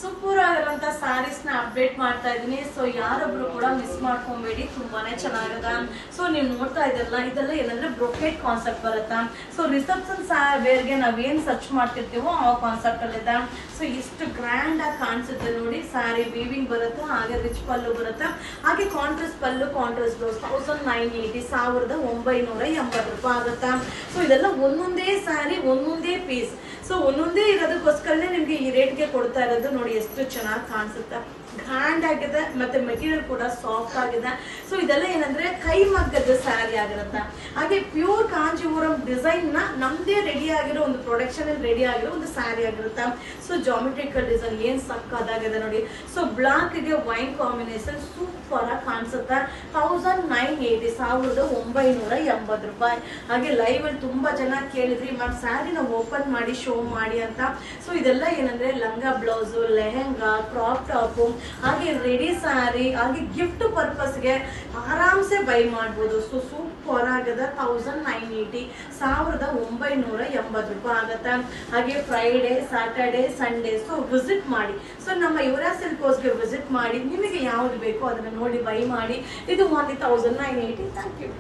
Super ಆಗಿರೋಂಥ ಸ್ಯಾರೀಸ್ನ update ಮಾಡ್ತಾ ಇದ್ದೀನಿ. ಸೊ ಯಾರೊಬ್ರು ಕೂಡ ಮಿಸ್ ಮಾಡ್ಕೊಬೇಡಿ, ತುಂಬಾನೇ ಚೆನ್ನಾಗದ. ಸೊ ನೀವು ನೋಡ್ತಾ ಇದ್ದಲ್ಲ, ಇದೆಲ್ಲ ಏನಂದ್ರೆ ಬ್ರೊಕೆಟ್ ಕಾನ್ಸೆಪ್ಟ್ ಬರುತ್ತಾ. ಸೊ ರಿಸೆಪ್ಷನ್ ವೇರ್ಗೆ ನಾವೇನ್ ಸರ್ಚ್ ಮಾಡ್ತಿರ್ತೀವೋ ಆ ಕಾನ್ಸೆಪ್ಟ್ ಅಲ್ಲಿ ಇದೆ. ಸೊ ಇಷ್ಟು ಗ್ರ್ಯಾಂಡ್ ಆಗಿ ಕಾಣಿಸುತ್ತೆ ನೋಡಿ. ಸ್ಯಾರಿ ವೀವಿಂಗ್ ಬರುತ್ತೆ, ಹಾಗೆ ರಿಚ್ ಪಲ್ಲು ಬರುತ್ತೆ, ಹಾಗೆ ಕಾಂಟ್ರಾಸ್ಟ್ ಪಲ್ಲು ಕಾಂಟ್ರಾಸ್ಟ್ ಬ್ಲೌಸ್ 1980 1980 ಆಗುತ್ತಾ. ಸೊ ಇದೆಲ್ಲ ಒಂದೊಂದೇ ಸ್ಯಾರಿ ಒಂದೊಂದೇ ಪೀಸ್. ಸೊ ಒಂದೊಂದೇ ಇರೋದಕ್ಕೋಸ್ಕರನೇ ನಿಮ್ಗೆ ಈ ರೇಟ್ಗೆ ಕೊಡ್ತಾ ಇರೋದು. ನೋಡಿ ಎಷ್ಟು ಚೆನ್ನಾಗಿ ಕಾಣಿಸುತ್ತೆ, ಗ್ರ್ಯಾಂಡ್ ಆಗಿದೆ, ಮತ್ತೆ ಮೆಟೀರಿಯಲ್ ಕೂಡ ಸಾಫ್ಟ್ ಆಗಿದೆ. ಸೊ ಇದೆಲ್ಲ ಏನಂದ್ರೆ ಕೈ ಮಗ್ಗದ ಸ್ಯಾರಿ ಆಗಿರುತ್ತೆ. ಹಾಗೆ ಪ್ಯೂರ್ ಕಾಂಜೀವರಂ ಡಿಸೈನ್ ನ ನಮ್ದೇ ರೆಡಿ ಆಗಿರೋ ಒಂದು ಪ್ರೊಡಕ್ಷನ್ ಅಲ್ಲಿ ರೆಡಿ ಆಗಿರೋ ಒಂದು ಸ್ಯಾರಿ ಆಗಿರುತ್ತೆ. ಸೊ ಜಾಮೆಟ್ರಿಕಲ್ ಡಿಸೈನ್ ಏನ್ ಸಕ್ಕದಾಗಿದೆ ನೋಡಿ. ಸೊ ಬ್ಲಾಕ್ ಗೆ ವೈನ್ ಕಾಂಬಿನೇಷನ್ ಸೂಪರ್ ಆಗಿ ಕಾಣಿಸುತ್ತೆ. 1980 1980 ಹಾಗೆ ಲೈವ್ ಅಲ್ಲಿ ತುಂಬಾ ಜನ ಕೇಳಿದ್ರಿ ಮ್ಯಾಮ್ ಸ್ಯಾರಿನ ಓಪನ್ ಮಾಡಿ ಶೋ ಮಾಡಿ ಅಂತ. ಸೊ ಇದೆಲ್ಲ ಏನಂದ್ರೆ ಲಂಗ ಬ್ಲೌಸ್, ಲೆಹೆಂಗಾ, ಕ್ರಾಪ್ ಟಾಪ್, ಹಾಗೆ ರೆಡಿ ಸ್ಯಾರಿ, ಹಾಗೆ ಗಿಫ್ಟ್ ಪರ್ಪಸ್ಗೆ ಆರಾಮ್ಸೆ ಬೈ ಮಾಡ್ಬೋದು. ಸೊ ಸೂಪರ್ ಆಗದ 1980 1980 ಆಗತ್ತೆ. ಹಾಗೆ Friday, Saturday, Sunday so visit ಮಾಡಿ. ಸೊ ನಮ್ಮ ಯುವರಾಜ್ ಸಿಲ್ಕ್ ಹೌಸ್ಗೆ ವಿಸಿಟ್ ಮಾಡಿ, ನಿಮಗೆ ಯಾವ್ದು ಬೇಕೋ ಅದನ್ನ ನೋಡಿ ಬೈ ಮಾಡಿ. ಇದು 1980. Thank you.